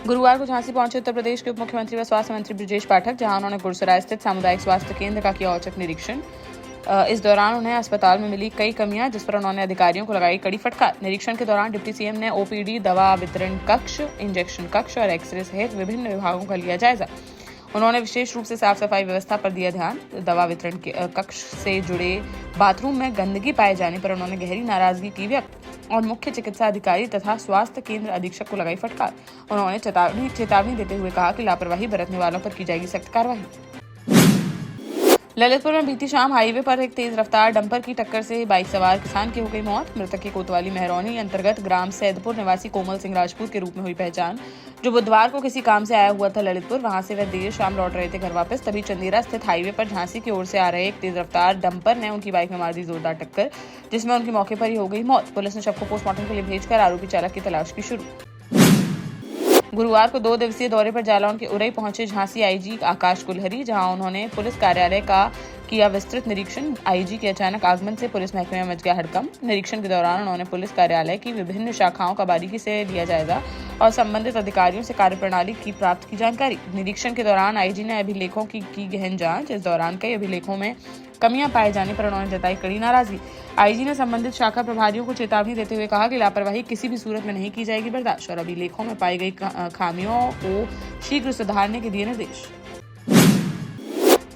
गुरुवार को झांसी पहुंचे उत्तर प्रदेश के उप मुख्यमंत्री व स्वास्थ्य मंत्री बृजेश पाठक, जहां उन्होंने गुरसराय स्थित सामुदायिक स्वास्थ्य केंद्र का किया औचक निरीक्षण। इस दौरान उन्हें अस्पताल में मिली कई कमियां, जिस पर उन्होंने अधिकारियों को लगाई कड़ी फटकार। निरीक्षण के दौरान डिप्टी सीएम ने ओपीडी, दवा वितरण कक्ष, इंजेक्शन कक्ष और एक्सरे सहित विभिन्न विभागों का लिया जायजा। उन्होंने विशेष रूप से साफ सफाई व्यवस्था पर दिया ध्यान। दवा वितरण कक्ष से जुड़े बाथरूम में गंदगी पाए जाने पर उन्होंने गहरी नाराजगी की व्यक्त और मुख्य चिकित्सा अधिकारी तथा स्वास्थ्य केंद्र अधीक्षक को लगाई फटकार। उन्होंने चेतावनी देते हुए कहा कि लापरवाही बरतने वालों पर की जाएगी सख्त कार्रवाई। ललितपुर में बीती शाम हाईवे पर एक तेज रफ्तार डंपर की टक्कर से बाइक सवार किसान की हो गई मौत। मृतक की कोतवाली मेहरौनी अंतर्गत ग्राम सैदपुर निवासी कोमल सिंह राजपूत के रूप में हुई पहचान, जो बुधवार को किसी काम से आया हुआ था ललितपुर। वहां से वह देर शाम लौट रहे थे घर वापस, तभी चंदेरा स्थित हाईवे पर झांसी की ओर से आ रहे एक तेज रफ्तार डंपर ने उनकी बाइक में मार दी जोरदार टक्कर, जिसमें उनकी मौके पर ही हो गई मौत। पुलिस ने शव को पोस्टमार्टम के लिए भेजकर आरोपी चालक की तलाश की शुरू। गुरुवार को 2 दिवसीय दौरे पर जालौन के उरई पहुंचे झांसी आईजी आकाश कुलहरी, जहां उन्होंने पुलिस कार्यालय का किया विस्तृत निरीक्षण। आईजी के अचानक आगमन से पुलिस महकमे में मच गया हड़कंप। निरीक्षण के दौरान उन्होंने पुलिस कार्यालय की विभिन्न शाखाओं का बारीकी से लिया जायजा और संबंधित अधिकारियों से कार्यप्रणाली की प्राप्त की जानकारी। निरीक्षण के दौरान आईजी ने अभिलेखों की गहन जांच। इस दौरान कई अभिलेखों में कमियां पाए जाने पर उन्होंने जताई कड़ी नाराजगी। आईजी ने संबंधित शाखा प्रभारियों को चेतावनी देते हुए कहा कि लापरवाही किसी भी सूरत में नहीं की जाएगी बर्दाश्त और अभिलेखों में पाई गई खामियों को शीघ्र सुधारने के दिए निर्देश।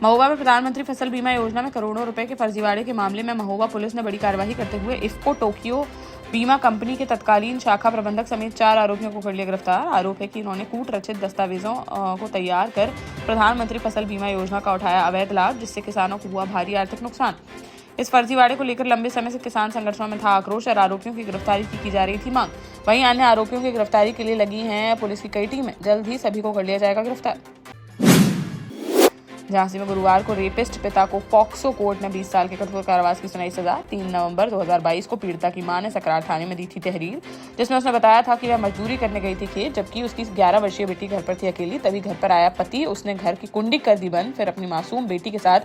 महोबा में प्रधानमंत्री फसल बीमा योजना में करोड़ों रुपए के फर्जीवाड़े के मामले में महोबा पुलिस ने बड़ी कार्रवाई करते हुए इफ्को टोक्यो बीमा कंपनी के तत्कालीन शाखा प्रबंधक समेत 4 आरोपियों को कर लिया गिरफ्तार। आरोप है कि इन्होंने कूट रचित दस्तावेजों को तैयार कर प्रधानमंत्री फसल बीमा योजना का उठाया अवैध लाभ, जिससे किसानों को हुआ भारी आर्थिक नुकसान। इस फर्जीवाड़े को लेकर लंबे समय से किसान संगठनों में था आक्रोश और आरोपियों की गिरफ्तारी की जा रही थी मांग। वहीं अन्य आरोपियों की गिरफ्तारी के लिए लगी हैं पुलिस की कई टीमें। जल्द ही सभी को कर लिया जाएगा गिरफ्तार। झांसी में गुरुवार को रेपिस्ट पिता को पॉक्सो कोर्ट ने 20 साल के कठोर कारावास की सुनाई सजा। 3 नवंबर 2022 को पीड़िता की मां ने सकरार थाने में दी थी तहरीर, जिसमें उसने बताया था कि वह मजदूरी करने गई थी खेत, जबकि उसकी 11 वर्षीय बेटी घर पर थी अकेली। तभी घर पर आया पति, उसने घर की कुंडी कर दी बंद, फिर अपनी मासूम बेटी के साथ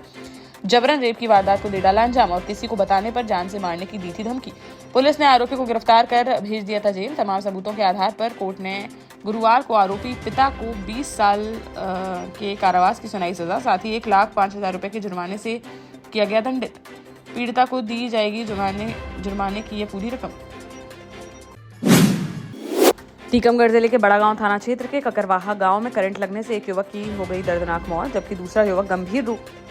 जबरन रेप की वारदात को दे डाला अंजाम और किसी को बताने पर जान से मारने की दी थी धमकी। पुलिस ने आरोपी को गिरफ्तार कर भेज दिया था जेल। तमाम सबूतों के आधार पर कोर्ट ने गुरुवार को आरोपी पिता को 20 साल के कारावास की सुनाई सजा, साथ ही 1,05,000 रुपए के जुर्माने से किया गया दंडित। पीड़िता को दी जाएगी जुर्माने की यह पूरी रकम। टीकमगढ़ जिले के बड़ा गांव थाना क्षेत्र के ककरवाहा गांव में करंट लगने से एक युवक की हो गई दर्दनाक मौत, जबकि दूसरा युवक गंभीर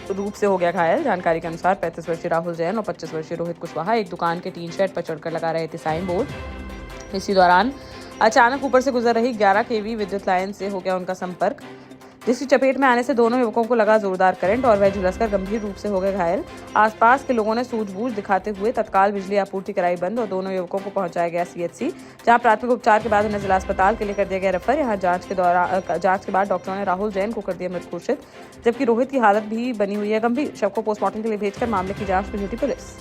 रूप से हो गया घायल। जानकारी के अनुसार 35 वर्षीय राहुल जैन और 25 वर्षीय रोहित कुशवाहा एक दुकान के टीन शेड पर चढ़कर लगा रहे थे साइन बोर्ड। इसी दौरान अचानक ऊपर से गुजर रही 11 kV विद्युत लाइन से हो गया उनका संपर्क, जिसकी चपेट में आने से दोनों युवकों को लगा जोरदार करंट और वह झुलसकर गंभीर रूप से हो गए घायल। आसपास के लोगों ने सूझबूझ दिखाते हुए तत्काल बिजली आपूर्ति कराई बंद और दोनों युवकों को पहुंचाया गया CHC, जहां प्राथमिक उपचार के बाद उन्हें जिला अस्पताल के लिए कर दिया गया रेफर। यहां जांच के बाद डॉक्टरों ने राहुल जैन को कर दिया मृत घोषित, जबकि रोहित की हालत भी बनी हुई है गंभीर। शव को पोस्टमार्टम के लिए भेजकर मामले की जांच में जुटी पुलिस।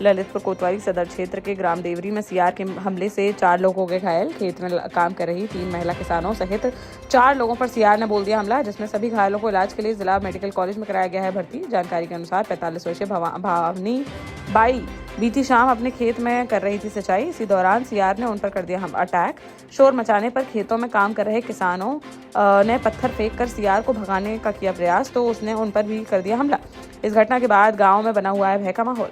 ललितपुर कोतवाली सदर क्षेत्र के ग्राम देवरी में सीआर के हमले से 4 लोग हो गए घायल। खेत में काम कर रही 3 महिला किसानों सहित 4 लोगों पर सीआर ने बोल दिया हमला, जिसमें सभी घायलों को इलाज के लिए जिला मेडिकल कॉलेज में कराया गया है भर्ती। जानकारी के अनुसार 45 वर्षीय भावनी बाई बीती शाम अपने खेत में कर रही थी सिंचाई। इसी दौरान सीआर ने उन पर कर दिया अटैक। शोर मचाने पर खेतों में काम कर रहे किसानों ने पत्थर फेंक कर सीआर को भगाने का किया प्रयास, तो उसने उन पर भी कर दिया हमला। इस घटना के बाद गाँव में बना हुआ है भय का माहौल।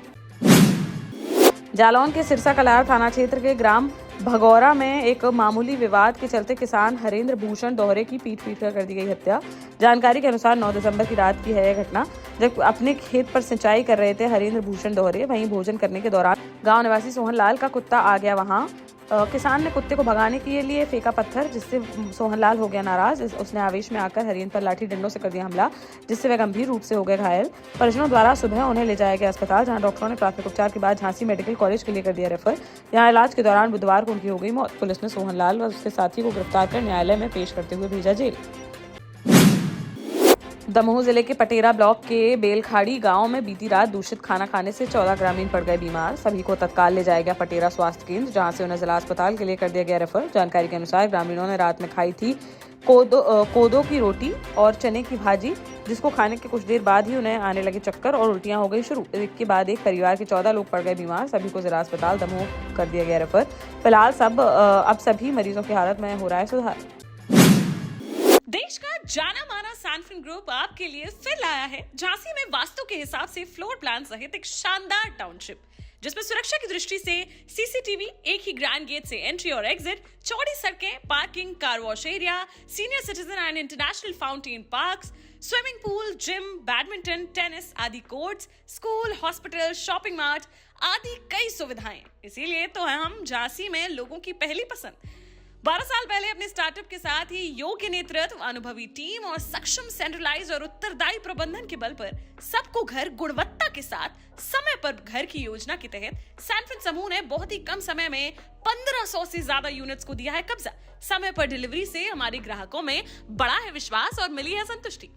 जालौन के सिरसा कलार थाना क्षेत्र के ग्राम भगौरा में एक मामूली विवाद के चलते किसान हरेंद्र भूषण दोहरे की पीट कर दी गई हत्या। जानकारी के अनुसार 9 दिसंबर की रात की है यह घटना, जब अपने खेत पर सिंचाई कर रहे थे हरेंद्र भूषण दोहरे। वहीं भोजन करने के दौरान गांव निवासी सोहन लाल का कुत्ता आ गया वहां। किसान ने कुत्ते को भगाने के लिए फेंका पत्थर, जिससे सोहनलाल हो गया नाराज। उसने आवेश में आकर हरेंद्र पर लाठी डंडों से कर दिया हमला, जिससे वह गंभीर रूप से हो गए घायल। परिजनों द्वारा सुबह उन्हें ले जाया गया अस्पताल, जहां डॉक्टरों ने प्राथमिक उपचार के बाद झांसी मेडिकल कॉलेज के लिए कर दिया रेफर। यहां इलाज के दौरान बुधवार को उनकी हो गई मौत। पुलिस ने सोहनलाल व उसके साथी को गिरफ्तार कर न्यायालय में पेश करते हुए भेजा जेल। दमोह जिले के पटेरा ब्लॉक के बेलखाड़ी गांव में बीती रात दूषित खाना खाने से 14 ग्रामीण पड़ गए बीमार। सभी को तत्काल ले जाया गया पटेरा स्वास्थ्य केंद्र, जहां से उन्हें जिला अस्पताल के लिए कर दिया गया रेफर। जानकारी के अनुसार ग्रामीणों ने रात में खाई थी कोदो की रोटी और चने की भाजी, जिसको खाने के कुछ देर बाद ही उन्हें आने लगे चक्कर और उल्टियां हो गई शुरू। एक के बाद एक परिवार के 14 लोग पड़ गए बीमार। सभी को जिला अस्पताल दमोह कर दिया गया रेफर। फिलहाल अब सभी मरीजों की हालत में हो रहा है सुधार। देश का जाना माना सैनफिन ग्रुप आपके लिए फिर लाया है झांसी में वास्तु के हिसाब से फ्लोर प्लान सहित एक शानदार टाउनशिप, जिसमें सुरक्षा की दृष्टि से सीसीटीवी, एक ही ग्रैंड गेट से एंट्री और एग्जिट, चौड़ी सड़कें, parking, car wash area, senior citizen and international fountain parks, swimming pool, gym, badminton, tennis आदि courts, school, hospital, shopping mart आदि कई सुविधाएं। इसीलिए तो हम झांसी में लोगों की पहली पसंद। 12 साल पहले अपने स्टार्टअप के साथ ही योग्य नेतृत्व, अनुभवी टीम और सक्षम सेंट्रलाइज और उत्तरदायी प्रबंधन के बल पर सबको घर गुणवत्ता के साथ समय पर घर की योजना के तहत सैनफिन समूह ने बहुत ही कम समय में 1500 से ज्यादा यूनिट्स को दिया है कब्जा। समय पर डिलीवरी से हमारे ग्राहकों में बढ़ा है विश्वास और मिली है संतुष्टि।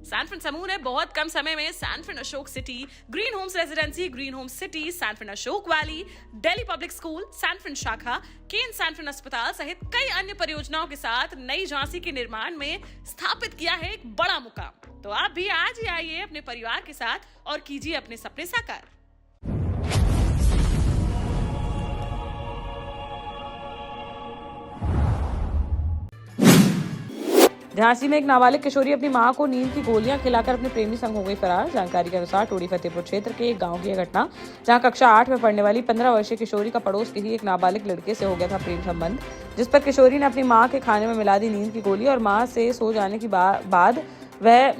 सैनफिन समूह ने बहुत कम समय में Sanfin Ashok city, green homes residency, green homes city, Sanfin Ashok valley, Delhi public school, Sanfin शाखा, केन सैनफिन अस्पताल सहित कई अन्य परियोजनाओं के साथ नई झांसी के निर्माण में स्थापित किया है एक बड़ा मुकाम। तो आप भी आज ही आइए अपने परिवार के साथ और कीजिए अपने सपने साकार। झांसी में एक नाबालिग किशोरी अपनी मां को नींद की गोलियां खिलाकर अपने प्रेमी संग हो गई फरार। जानकारी के अनुसार टोडी फतेहपुर क्षेत्र के एक गांव की यह घटना, जहां कक्षा 8 में पढ़ने वाली 15 वर्षीय किशोरी का पड़ोस के ही एक नाबालिग लड़के से हो गया था प्रेम संबंध, जिस पर किशोरी ने अपनी मां के खाने में मिला दी नींद की गोली और मां के सो जाने के बाद वह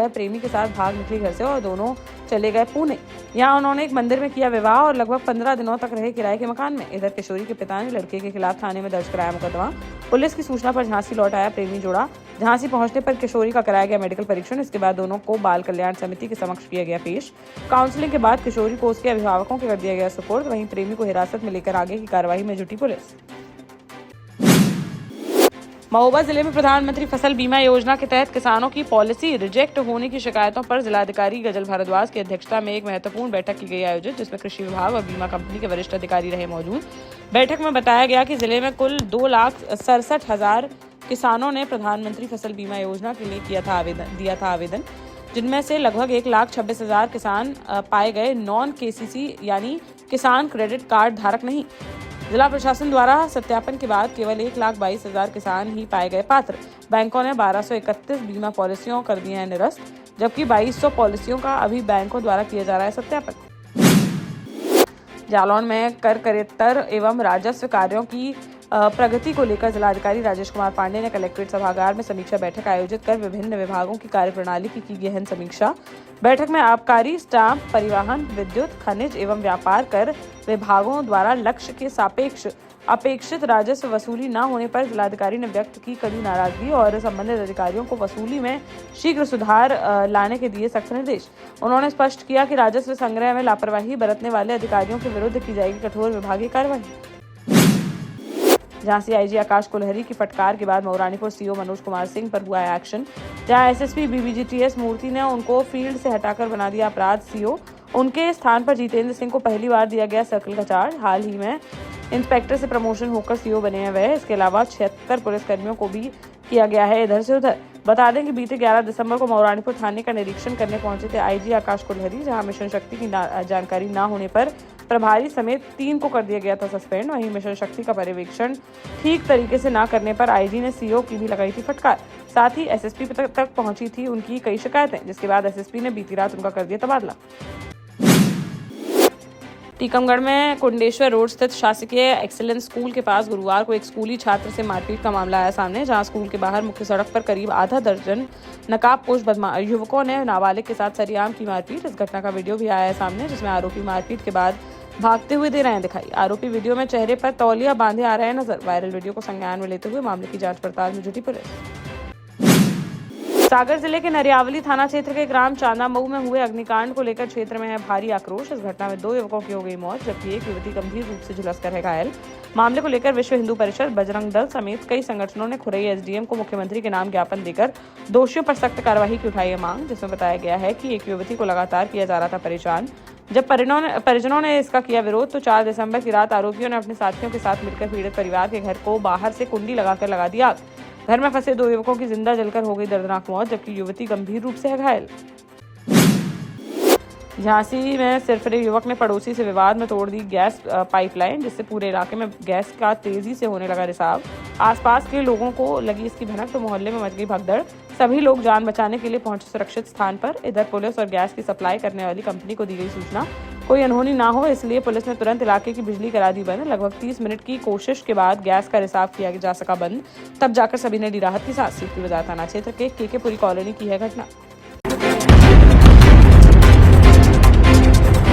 प्रेमी के साथ भाग निकली घर से और दोनों चले गए पुणे। यहाँ उन्होंने एक मंदिर में किया विवाह और लगभग 15 दिनों तक रहे किराए के मकान में। इधर किशोरी के पिता ने लड़के के खिलाफ थाने में दर्ज कराया मुकदमा। पुलिस की सूचना पर झांसी लौट आया प्रेमी जोड़ा। झांसी पहुंचने पर किशोरी का कराया गया मेडिकल परीक्षण। इसके बाद दोनों को बाल कल्याण समिति के समक्ष किया गया पेश। काउंसलिंग के बाद किशोरी को उसके अभिभावकों के कर दिया गया सुपुर्द। वहीं प्रेमी को हिरासत में लेकर आगे की कार्रवाई में जुटी पुलिस। महोबा जिले में प्रधानमंत्री फसल बीमा योजना के तहत किसानों की पॉलिसी रिजेक्ट होने की शिकायतों पर जिलाधिकारी गजल भारद्वाज की अध्यक्षता में एक महत्वपूर्ण बैठक की गई आयोजित, जिसमें कृषि विभाग और बीमा कंपनी के वरिष्ठ अधिकारी रहे मौजूद। बैठक में बताया गया कि जिले में कुल 2,67,000 किसानों ने प्रधानमंत्री फसल बीमा योजना के लिए दिया था आवेदन, जिनमें से लगभग 1,26,000 किसान पाए गए नॉन केसीसी यानी किसान क्रेडिट कार्ड धारक नहीं। जिला प्रशासन द्वारा सत्यापन के बाद केवल 1,22,000 किसान ही पाए गए पात्र। बैंकों ने 1231 बीमा पॉलिसियों कर दी है निरस्त, जबकि 2200 पॉलिसियों का अभी बैंकों द्वारा किया जा रहा है सत्यापन। जालौन में कर करेत्तर एवं राजस्व कार्यों की प्रगति को लेकर जिलाधिकारी राजेश कुमार पांडे ने कलेक्ट्रेट सभागार में समीक्षा बैठक आयोजित कर विभिन्न विभागों की कार्यप्रणाली की गहन समीक्षा। बैठक में आबकारी, स्टाम्प, परिवहन, विद्युत, खनिज एवं व्यापार कर विभागों द्वारा लक्ष्य के सापेक्ष अपेक्षित राजस्व वसूली न होने पर जिलाधिकारी ने व्यक्त की कड़ी नाराजगी और संबंधित अधिकारियों को वसूली में शीघ्र सुधार लाने के दिए सख्त निर्देश। उन्होंने स्पष्ट किया कि राजस्व संग्रह में लापरवाही बरतने वाले अधिकारियों के विरुद्ध की जाएगी कठोर विभागीय कार्रवाई। झांसी आईजी आकाश कुलहरी की फटकार के बाद मऊरानीपुर सीओ मनोज कुमार सिंह पर हुआ एक्शन, जहां एसएसपी बीबीजीटीएस मूर्ति ने उनको फील्ड से हटाकर बना दिया अपराध सीओ। उनके स्थान पर जितेंद्र सिंह को पहली बार दिया गया सर्कल का चार्ज। हाल ही में इंस्पेक्टर से प्रमोशन होकर सीओ बने हैं वह। इसके अलावा 76 पुलिसकर्मियों को भी किया गया है इधर से उधर। बता दें कि बीते 11 दिसंबर को मऊरानीपुर थाने का निरीक्षण करने पहुंचे थे आईजी आकाश कुलहरी, जहां मिशन शक्ति की जानकारी न होने पर प्रभारी समेत 3 को कर दिया गया था सस्पेंड। वहीं मिशन शक्ति का पर्यवेक्षण ठीक तरीके से न करने पर आईजी ने सीओ की भी लगाई थी फटकार। साथ ही एसएसपी तक पहुंची थी उनकी कई शिकायतें, जिसके बाद एसएसपी ने बीती रात उनका कर दिया तबादला। टीकमगढ़ में कुंडेश्वर रोड स्थित शासकीय एक्सीलेंस स्कूल के पास गुरुवार को एक स्कूली छात्र से मारपीट का मामला आया सामने, जहां स्कूल के बाहर मुख्य सड़क पर करीब आधा दर्जन नकाबपोश युवकों ने नाबालिग के साथ सरेआम की मारपीट। इस घटना का वीडियो भी आया है सामने, जिसमें आरोपी मारपीट के बाद भागते हुए दे रहे हैं दिखाई। आरोपी वीडियो में चेहरे पर तौलिया बांधे आ रहे हैं नजर। वायरल वीडियो को संज्ञान में लेते हुए मामले की जांच पड़ताल में जुटी पुलिस। सागर जिले के नरियावली थाना क्षेत्र के ग्राम चांदामऊ में हुए अग्निकांड को लेकर क्षेत्र में है भारी आक्रोश। इस घटना में 2 युवकों की हो गई मौत, जबकि एक युवती गंभीर रूप से झुलसकर है घायल। मामले को लेकर विश्व हिंदू परिषद, बजरंग दल समेत कई संगठनों ने खुरई एसडीएम को मुख्यमंत्री के नाम ज्ञापन देकर दोषियों पर सख्त कार्रवाई की उठाई है मांग, जिसमें बताया गया है कि एक युवती को लगातार किया जा रहा था परेशान। जब परिजनों ने इसका किया विरोध तो 4 दिसंबर की रात आरोपियों ने अपने साथियों के साथ मिलकर पीड़ित परिवार के घर को बाहर से कुंडी लगाकर लगा दिया आग। घर में फंसे 2 युवकों की जिंदा जलकर हो गई दर्दनाक मौत, जबकि युवती गंभीर रूप से घायल। झांसी में सिरफिरे युवक ने पड़ोसी से विवाद में तोड़ दी गैस पाइपलाइन, जिससे पूरे इलाके में गैस का तेजी से होने लगा रिसाव। आसपास के लोगों को लगी इसकी भनक तो मोहल्ले में मच गई भगदड़। सभी लोग जान बचाने के लिए पहुंचे सुरक्षित स्थान पर। इधर पुलिस और गैस की सप्लाई करने वाली कंपनी को दी गई सूचना कोई अनहोनी ना हो, इसलिए पुलिस ने तुरंत इलाके की बिजली करा दी बंद। लगभग 30 मिनट की कोशिश के बाद गैस का रिसाव किया जा सका बंद, तब जाकर सभी ने ली राहत की सांस। सीपी बाजार थाना क्षेत्र के केकेपुरी कॉलोनी की है घटना।